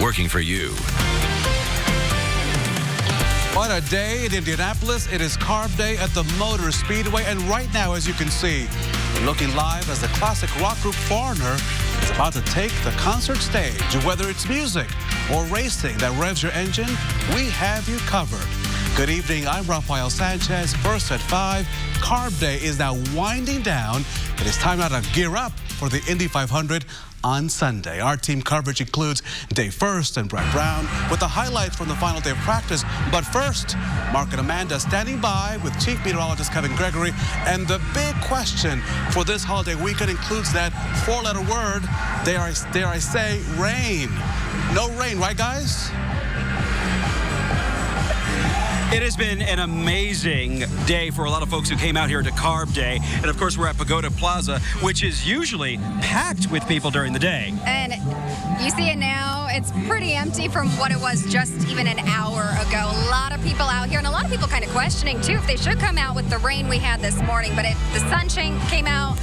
working for you. On a day in Indianapolis, it is Carb Day at the Motor Speedway. And right now, as you can see, we're looking live as the classic rock group Foreigner is about to take the concert stage. Whether it's music or racing that revs your engine, we have you covered. Good evening, I'm Rafael Sanchez. First at 5, Carb Day is now winding down. It is time now to gear up for the Indy 500 on Sunday. Our team coverage includes Dave First and Brett Brown with the highlights from the final day of practice. But first, Mark and Amanda standing by with Chief Meteorologist Kevin Gregory. And the big question for this holiday weekend includes that 4-letter word, dare I say, rain. No rain, right, guys? It has been an amazing day for a lot of folks who came out here to Carb Day. And of course, we're at Pagoda Plaza, which is usually packed with people during the day. And you see it now, it's pretty empty from what it was just even an hour ago. A lot of people out here, and a lot of people kind of questioning too if they should come out with the rain we had this morning. But the sunshine came out,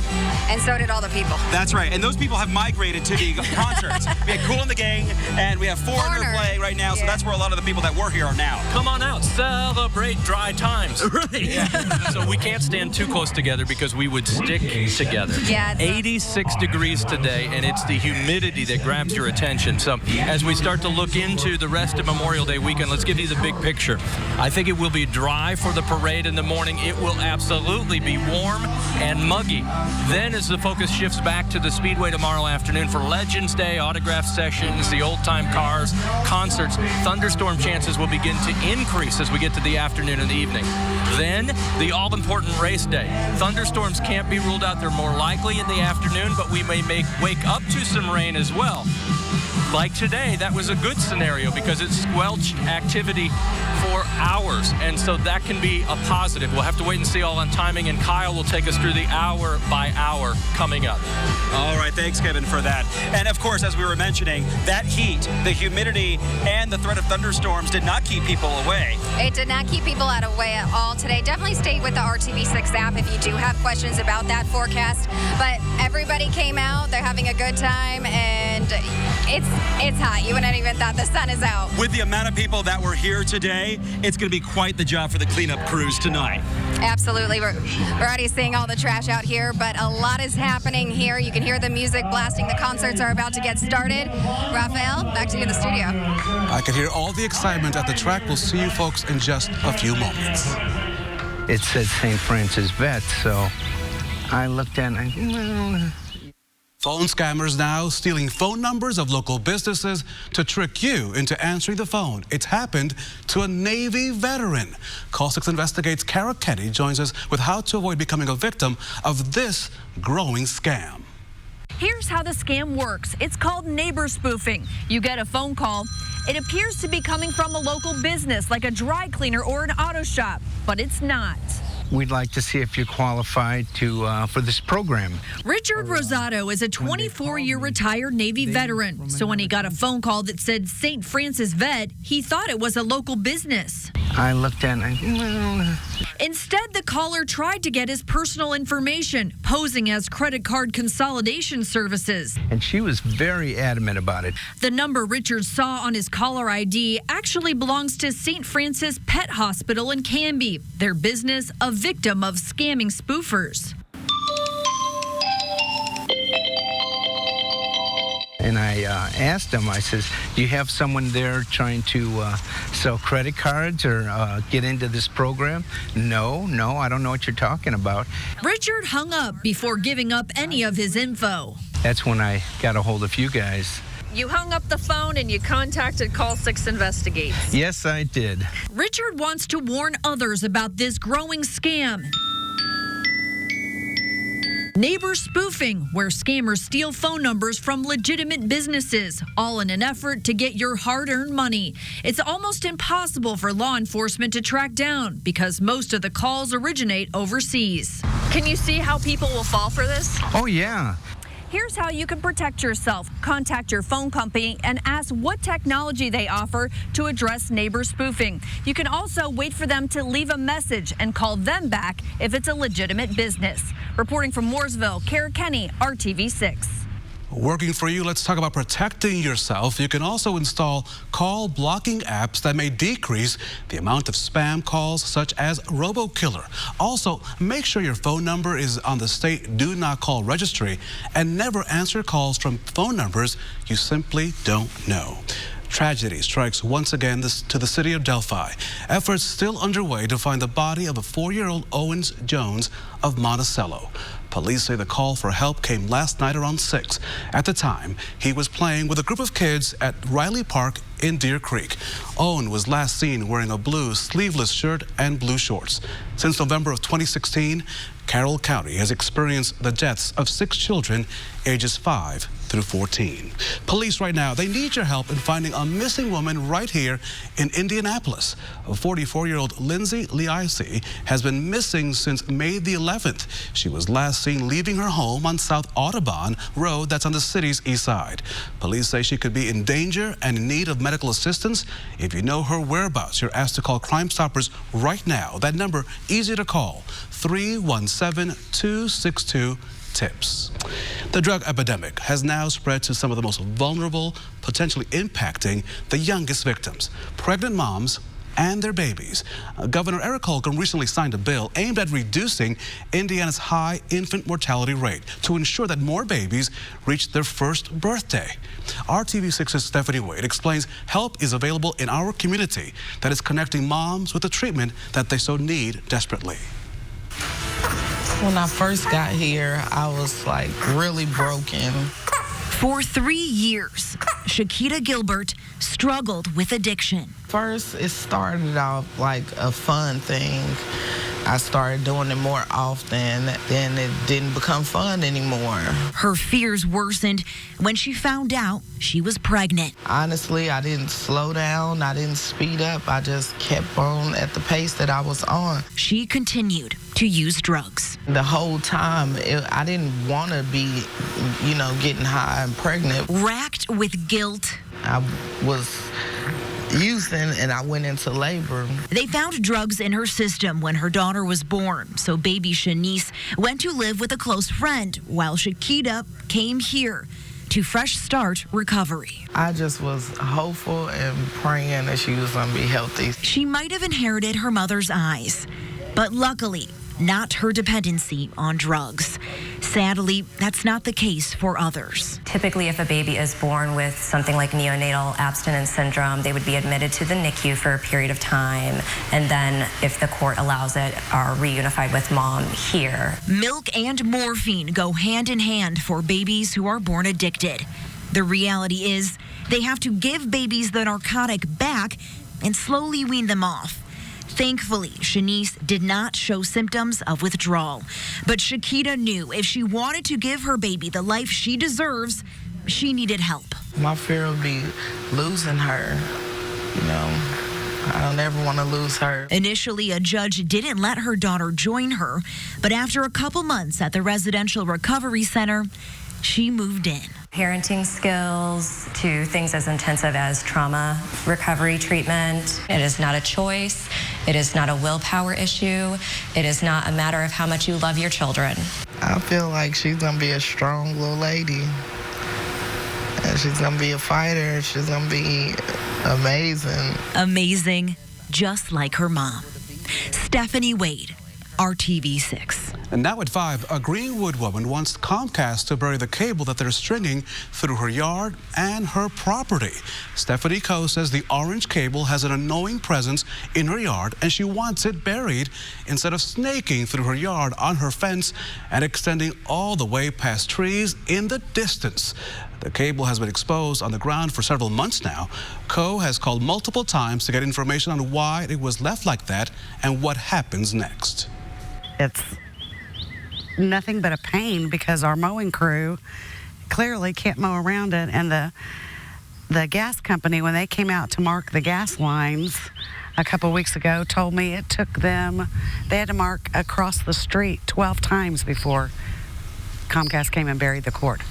and so did all the people. That's right. And those people have migrated to the concerts. We had Kool and the Gang, and we have Foreigner playing right now. So that's where a lot of the people that were here are now. Come on out. Celebrate dry times. Right. Yeah. So we can't stand too close together because we would stick together. Yeah. 86 degrees today, and it's the humidity that grabs your attention. So as we start to look into the rest of Memorial Day weekend, let's give you the big picture. I think it will be dry for the parade in the morning. It will absolutely be warm and muggy. Then as the focus shifts back to the Speedway tomorrow afternoon for Legends Day, autograph sessions, the old-time cars, concerts, thunderstorm chances will begin to increase as we get to the afternoon and the evening. Then the all-important race day. Thunderstorms can't be ruled out. They're more likely in the afternoon, but we may wake up to some rain as well. Like today, that was a good scenario because it squelched activity for hours, and so that can be a positive. We'll have to wait and see all on timing, and Kyle will take us through the hour by hour coming up. All right, thanks, Kevin, for that. And of course, as we were mentioning, that heat, the humidity, and the threat of thunderstorms did not keep people away. It did not keep people out away at all today. Definitely stay with the RTV6 app if you do have questions about that forecast. But everybody came out, they're having a good time, and it's hot. You wouldn't even thought the sun is out. With the amount of people that were here today, it's going to be quite the job for the cleanup crews tonight. Absolutely. We're already seeing all the trash out here, but a lot is happening here. You can hear the music blasting. The concerts are about to get started. Rafael, back to you in the studio. I can hear all the excitement at the track. We'll see you folks in just a few moments. It said St. Francis Vet, so I looked at it. Phone scammers now stealing phone numbers of local businesses to trick you into answering the phone. It's happened to a Navy veteran. Call 6 Investigates' Kara Kenny joins us with how to avoid becoming a victim of this growing scam. Here's how the scam works. It's called neighbor spoofing. You get a phone call. It appears to be coming from a local business like a dry cleaner or an auto shop, but it's not. We'd like to see if you're qualified for this program. Richard Rosado is a 24-year retired Navy veteran. So when he got a phone call that said St. Francis Vet, he thought it was a local business. I looked at it. Instead, the caller tried to get his personal information, posing as credit card consolidation services. And she was very adamant about it. The number Richard saw on his caller ID actually belongs to St. Francis Pet Hospital in Canby. Their business, a victim of scamming spoofers. And I asked him, I says, do you have someone there trying to sell credit cards or get into this program? No, I don't know what you're talking about. Richard hung up before giving up any of his info. That's when I got a hold of you guys. You hung up the phone and you contacted Call 6 Investigates. Yes, I did. Richard wants to warn others about this growing scam. Neighbor spoofing, where scammers steal phone numbers from legitimate businesses, all in an effort to get your hard-earned money. It's almost impossible for law enforcement to track down because most of the calls originate overseas. Can you see how people will fall for this? Oh, yeah. Here's how you can protect yourself. Contact your phone company and ask what technology they offer to address neighbor spoofing. You can also wait for them to leave a message and call them back if it's a legitimate business. Reporting from Mooresville, Kara Kenny, RTV6. Working for you, let's talk about protecting yourself. You can also install call blocking apps that may decrease the amount of spam calls, such as RoboKiller. Also, make sure your phone number is on the state Do Not Call registry and never answer calls from phone numbers you simply don't know. Tragedy strikes once again to the city of Delphi. Efforts still underway to find the body of a 4-year-old Owens Jones of Monticello. Police say the call for help came last night around 6. At the time, he was playing with a group of kids at Riley Park in Deer Creek. Owen was last seen wearing a blue sleeveless shirt and blue shorts. Since November of 2016, Carroll County has experienced the deaths of 6 children ages 5 through 14. Police right now, they need your help in finding a missing woman right here in Indianapolis. A 44-year-old Lindsay Liaisi has been missing since May the 11th. She was last seen leaving her home on South Audubon Road, that's on the city's east side. Police say she could be in danger and in need of medical assistance. If you know her whereabouts, you're asked to call Crime Stoppers right now. That number, easy to call, 317-262-TIPS. The drug epidemic has now spread to some of the most vulnerable, potentially impacting the youngest victims, pregnant moms and their babies. Governor Eric Holcomb recently signed a bill aimed at reducing Indiana's high infant mortality rate to ensure that more babies reach their first birthday. RTV6's Stephanie Wade explains help is available in our community that is connecting moms with the treatment that they so need desperately. When I first got here, I was like really broken. For 3 years, Shakita Gilbert struggled with addiction. First, it started off like a fun thing. I started doing it more often, then it didn't become fun anymore. Her fears worsened when she found out she was pregnant. Honestly, I didn't slow down, I didn't speed up, I just kept on at the pace that I was on. She continued to use drugs. The whole time, I didn't want to be, getting high and pregnant. Racked with guilt. I was using and I went into labor. They found drugs in her system when her daughter was born, so baby Shanice went to live with a close friend while Shakita came here to Fresh Start Recovery. I just was hopeful and praying that she was going to be healthy. She might have inherited her mother's eyes, but luckily, not her dependency on drugs. Sadly, that's not the case for others. Typically, if a baby is born with something like neonatal abstinence syndrome, they would be admitted to the NICU for a period of time, and then, if the court allows it, are reunified with mom here. Milk and morphine go hand in hand for babies who are born addicted. The reality is, they have to give babies the narcotic back and slowly wean them off. Thankfully, Shanice did not show symptoms of withdrawal. But Shakita knew if she wanted to give her baby the life she deserves, she needed help. My fear would be losing her. I don't ever want to lose her. Initially, a judge didn't let her daughter join her, but after a couple months at the residential recovery center, she moved in. Parenting skills to things as intensive as trauma recovery treatment. It is not a choice. It is not a willpower issue. It is not a matter of how much you love your children. I feel like she's going to be a strong little lady. And she's going to be a fighter. She's going to be amazing. Amazing, just like her mom. Stephanie Wade, RTV6. And now at 5, a Greenwood woman wants Comcast to bury the cable that they're stringing through her yard and her property. Stephanie Coe says the orange cable has an annoying presence in her yard and she wants it buried instead of snaking through her yard on her fence and extending all the way past trees in the distance. The cable has been exposed on the ground for several months now. Coe has called multiple times to get information on why it was left like that and what happens next. It's nothing but a pain because our mowing crew clearly can't mow around it, and the gas company, when they came out to mark the gas lines a couple weeks ago, told me it took them, they had to mark across the street 12 times before Comcast came and buried the cord.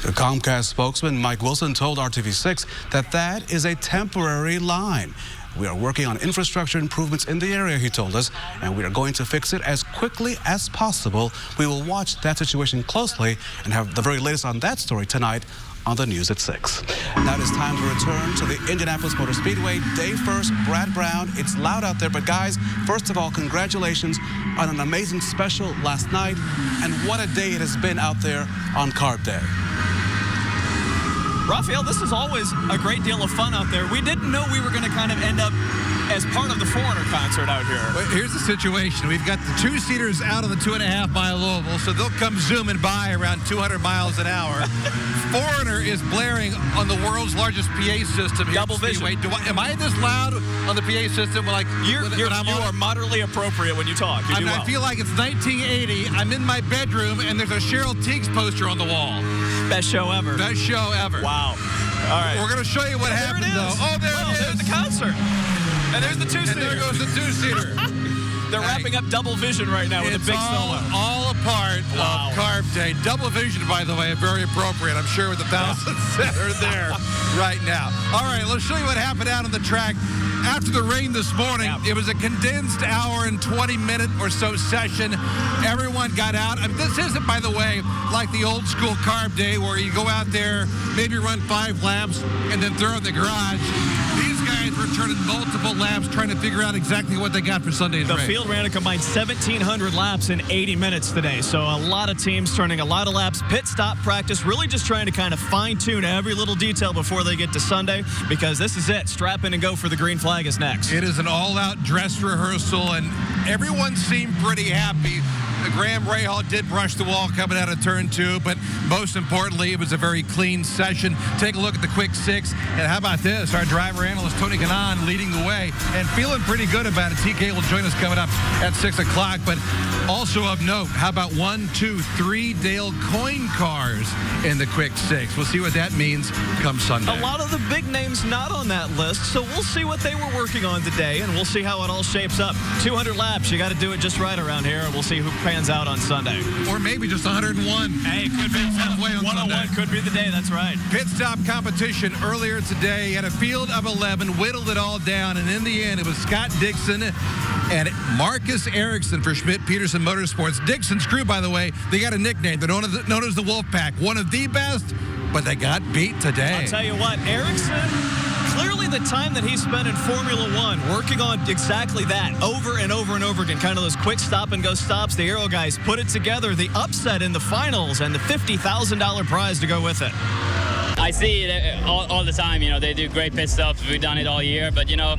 The Comcast spokesman, Mike Wilson, told RTV6 that that is a temporary line. We are working on infrastructure improvements in the area, he told us, and we are going to fix it as quickly as possible. We will watch that situation closely and have the very latest on that story tonight on the news at 6. Now it is time to return to the Indianapolis Motor Speedway. Day first, Brad Brown. It's loud out there, but guys, first of all, congratulations on an amazing special last night, and what a day it has been out there on Carb Day. Raphael, this is always a great deal of fun out there. We didn't know we were going to kind of end up as part of the Foreigner concert out here. Well, here's the situation. We've got the two-seaters out on the 2.5-mile oval, so they'll come zooming by around 200 miles an hour. Foreigner is blaring on the world's largest PA system here. Double vision. Am I this loud on the PA system? Like you are moderately appropriate when you talk. I feel like it's 1980. I'm in my bedroom, and there's a Cheryl Teagues poster on the wall. Best show ever. Best show ever. Wow. All right. We're going to show you what happened, though. Oh, there it is. There's the concert. And there's the two-seater. And there goes the two-seater. They're wrapping up Double Vision right now with a big solo. All a part of Carb Day. Double Vision, by the way, very appropriate. I'm sure with the thousands that are there right now. All right, let's show you what happened out on the track. After the rain this morning, it was a condensed hour and 20-minute or so session. Everyone got out. I mean, this isn't, by the way, like the old school Carb Day where you go out there, maybe run 5 laps, and then throw in the garage. These guys were turning multiple laps trying to figure out exactly what they got for Sunday's race. The field ran a combined 1,700 laps in 80 minutes today. So a lot of teams turning a lot of laps. Pit stop practice, really just trying to kind of fine-tune every little detail before they get to Sunday, because this is it. Strap in and go for the green flag is next. It is an all-out dress rehearsal, and everyone seemed pretty happy. Graham Rahal did brush the wall coming out of turn 2, but most importantly, it was a very clean session. Take a look at the quick 6, and how about this? Our driver analyst, Tony Kanaan, leading the way and feeling pretty good about it. TK will join us coming up at 6 o'clock, but also of note, how about 1, 2, 3 Dale coin cars in the quick 6? We'll see what that means come Sunday. A lot of the big names not on that list, so we'll see what they were working on today, and we'll see how it all shapes up. 200 laps, you got to do it just right around here, and we'll see who pans out on Sunday. Or maybe just 101. Hey, it could be halfway on 101 Sunday. Could be the day, that's right. Pit stop competition earlier today at a field of 11, whittled it all down, and in the end, it was Scott Dixon and Marcus Erickson for Schmidt-Peterson Motorsports. Dixon's crew, by the way, they got a nickname. They're known as the Wolfpack. One of the best, but they got beat today. I'll tell you what, Erickson, clearly the time that he spent in Formula One working on exactly that over and over and over again, kind of those quick stop-and-go stops, the Aero guys put it together, the upset in the finals, and the $50,000 prize to go with it. I see it all the time. You know, they do great pit stops. We've done it all year, but, you know,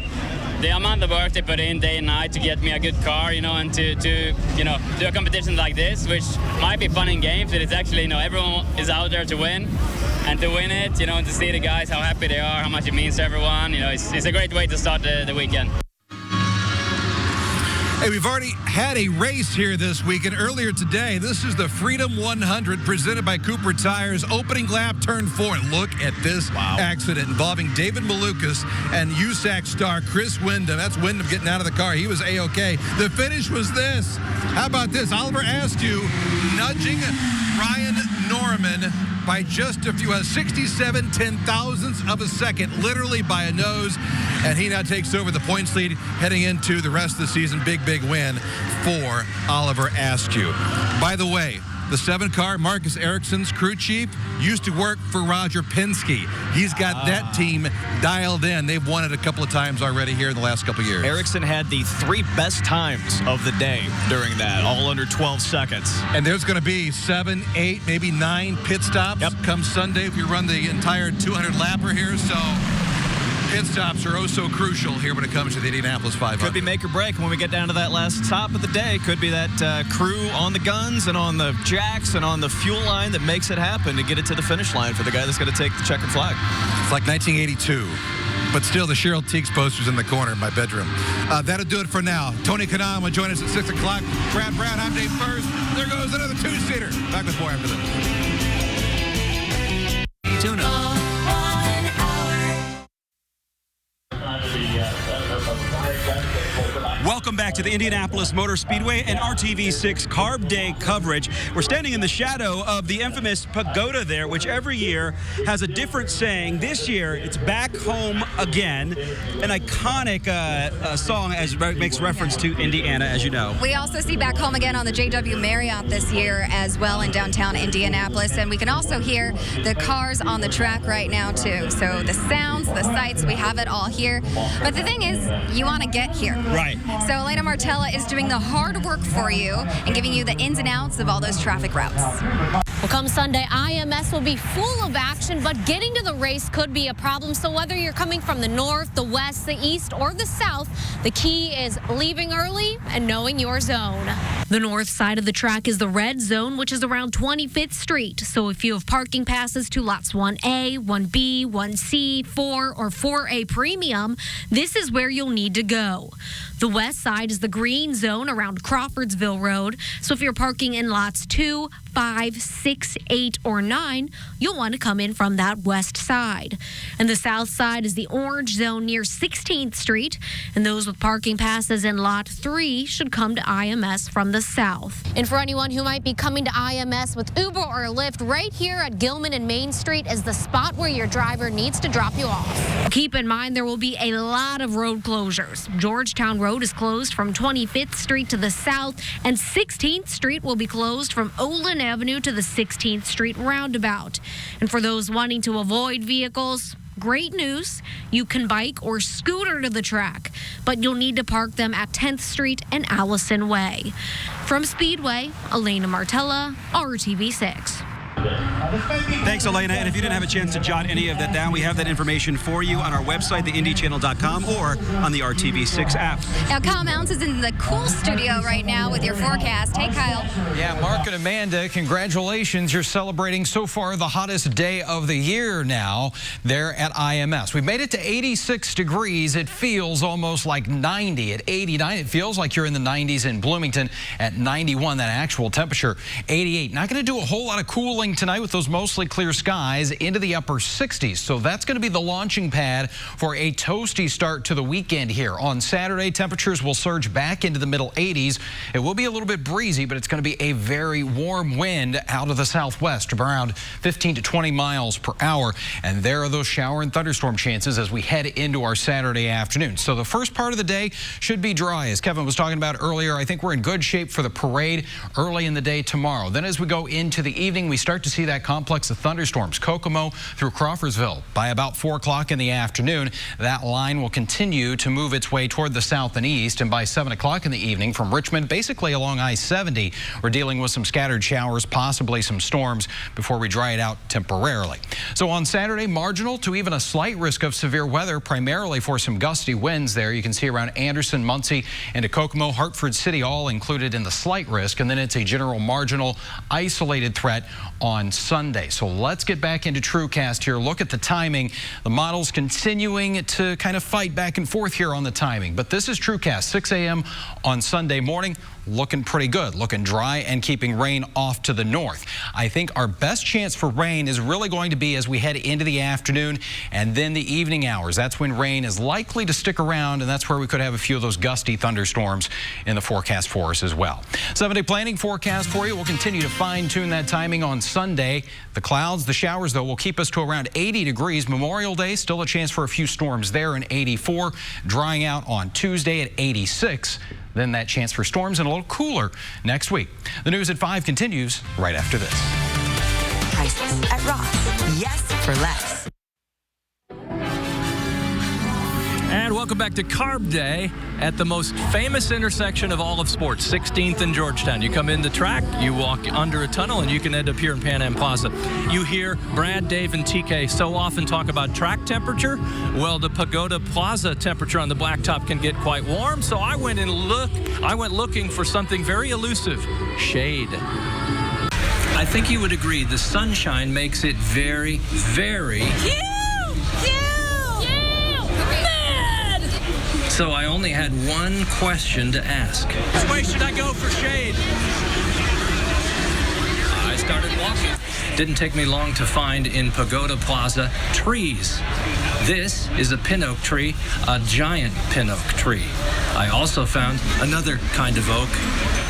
the amount of work they put in day and night to get me a good car, you know, and to you know, do a competition like this, which might be fun in games, but it's actually, you know, everyone is out there to win. And to win it, you know, and to see the guys, how happy they are, how much it means to everyone, you know, it's a great way to start the weekend. Hey, we've already had a race here this week, and earlier today, this is the Freedom 100 presented by Cooper Tires, opening lap, turn 4. And look at this accident involving David Malukas and USAC star Chris Windham. That's Windham getting out of the car. He was A-OK. The finish was this. How about this? Oliver Askew nudging Ryan Norman by just a few, 67 ten-thousandths of a second, literally by a nose, and he now takes over the points lead heading into the rest of the season. Big win for Oliver Askew. By the way, the 7-car, Marcus Erickson's crew chief, used to work for Roger Penske. He's got that team dialed in. They've won it a couple of times already here in the last couple of years. Erickson had the 3 best times of the day during that, all under 12 seconds. And there's going to be 7, 8, maybe 9 pit stops come Sunday if you run the entire 200-lapper here. So pit stops are oh so crucial here when it comes to the Indianapolis 500. Could be make or break when we get down to that last stop of the day. Could be that crew on the guns and on the jacks and on the fuel line that makes it happen to get it to the finish line for the guy that's going to take the checkered flag. It's like 1982. But still, the Cheryl Teagues poster's in the corner in my bedroom. That'll do it for now. Tony Kanaan will join us at 6 o'clock. Brad Brown, I'm Dave First. There goes another 2-seater. Back with more after this. Tune up. Welcome Welcome back to the Indianapolis Motor Speedway and RTV6 Carb Day coverage. We're standing in the shadow of the infamous pagoda there, which every year has a different saying. This year, it's Back Home Again, an iconic song as makes reference to Indiana, as you know. We also see Back Home Again on the JW Marriott this year as well in downtown Indianapolis, and we can also hear the cars on the track right now too. So the sounds, the sights, we have it all here. But the thing is, you want to get here. Right. So Elena Martella is doing the hard work for you and giving you the ins and outs of all those traffic routes. Well, come Sunday, IMS will be full of action, but getting to the race could be a problem. So whether you're coming from the north, the west, the east, or the south, the key is leaving early and knowing your zone. The north side of the track is the red zone, which is around 25th Street. So if you have parking passes to lots 1A, 1B, 1C, 4, or 4A premium, this is where you'll need to go. The west side is the green zone around Crawfordsville Road. So if you're parking in lots 2, 5, 6, 8, or 9, you'll want to come in from that west side. And the south side is the orange zone near 16th Street. And those with parking passes in lot 3 should come to IMS from the south. And for anyone who might be coming to IMS with Uber or Lyft, right here at Gilman and Main Street is the spot where your driver needs to drop you off. Keep in mind there will be a lot of road closures. Georgetown Road is closed from 25th Street to the south, and 16th Street will be closed from Olin Avenue to the 16th Street roundabout. And for those wanting to avoid vehicles, great news, you can bike or scooter to the track, but you'll need to park them at 10th Street and Allison Way. From Speedway, Elena Martella, RTV6. Thanks, Elena. And if you didn't have a chance to jot any of that down, we have that information for you on our website, theindychannel.com, or on the RTV6 app. Now, Kyle Mounts is in the cool studio right now with your forecast. Hey, Kyle. Yeah, Mark and Amanda, congratulations. You're celebrating so far the hottest day of the year now there at IMS. We've made it to 86 degrees. It feels almost like 90 at 89. It feels like you're in the 90s in Bloomington at 91, that actual temperature, 88. Not going to do a whole lot of cooling tonight with those mostly clear skies into the upper 60s. So that's going to be the launching pad for a toasty start to the weekend here. On Saturday, temperatures will surge back into the middle 80s. It will be a little bit breezy, but it's going to be a very warm wind out of the southwest, around 15 to 20 miles per hour. And there are those shower and thunderstorm chances as we head into our Saturday afternoon. So the first part of the day should be dry. As Kevin was talking about earlier, I think we're in good shape for the parade early in the day tomorrow. Then as we go into the evening, we start to see that complex of thunderstorms, Kokomo through Crawfordsville. By about 4 o'clock in the afternoon, that line will continue to move its way toward the south and east. And by 7 o'clock in the evening from Richmond, basically along I-70, we're dealing with some scattered showers, possibly some storms before we dry it out temporarily. So on Saturday, marginal to even a slight risk of severe weather, primarily for some gusty winds there. You can see around Anderson, Muncie, into Kokomo, Hartford City, all included in the slight risk. And then it's a general marginal isolated threat on Sunday. So let's get back into TrueCast here. Look at the timing. The model's continuing to kind of fight back and forth here on the timing. But this is TrueCast, 6 a.m. on Sunday morning. Looking pretty good, looking dry and keeping rain off to the north. I think our best chance for rain is really going to be as we head into the afternoon and then the evening hours. That's when rain is likely to stick around, and that's where we could have a few of those gusty thunderstorms in the forecast for us as well. 7-day planning forecast for you. We'll continue to fine-tune that timing on Sunday. The clouds, the showers, though, will keep us to around 80 degrees. Memorial Day, still a chance for a few storms there in 84. Drying out on Tuesday at 86. Then that chance for storms and a little cooler next week. The news at 5 continues right after this. Prices at Ross. Yes for less. And welcome back to Carb Day at the most famous intersection of all of sports, 16th and Georgetown. You come in the track, you walk under a tunnel, and you can end up here in Pan Am Plaza. You hear Brad, Dave, and TK so often talk about track temperature. Well, the Pagoda Plaza temperature on the blacktop can get quite warm, so I went looking for something very elusive: shade. I think you would agree the sunshine makes it very, very... So I only had one question to ask. Which way should I go for shade? I started walking. Didn't take me long to find in Pagoda Plaza trees. This is a pin oak tree, a giant pin oak tree. I also found another kind of oak.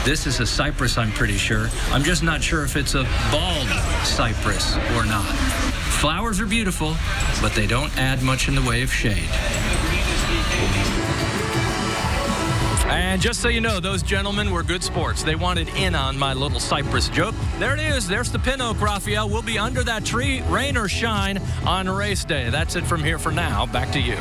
This is a cypress, I'm pretty sure. I'm just not sure if it's a bald cypress or not. Flowers are beautiful, but they don't add much in the way of shade. And just so you know, those gentlemen were good sports. They wanted in on my little cypress joke. There it is. There's the pin oak, Raphael. We'll be under that tree, rain or shine, on race day. That's it from here for now. Back to you.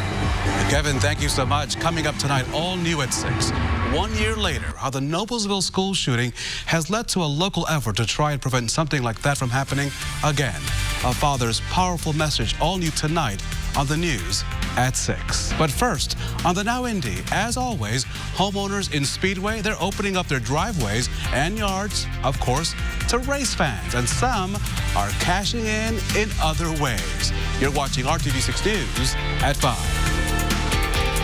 Kevin, thank you so much. Coming up tonight, all new at 6. 1 year later, how the Noblesville school shooting has led to a local effort to try and prevent something like that from happening again. A father's powerful message, all new tonight on the news at 6. But first, on the Now Indy, as always, homeowners in Speedway, they're opening up their driveways and yards, of course, to race fans. And some are cashing in other ways. You're watching RTV6 News at 5.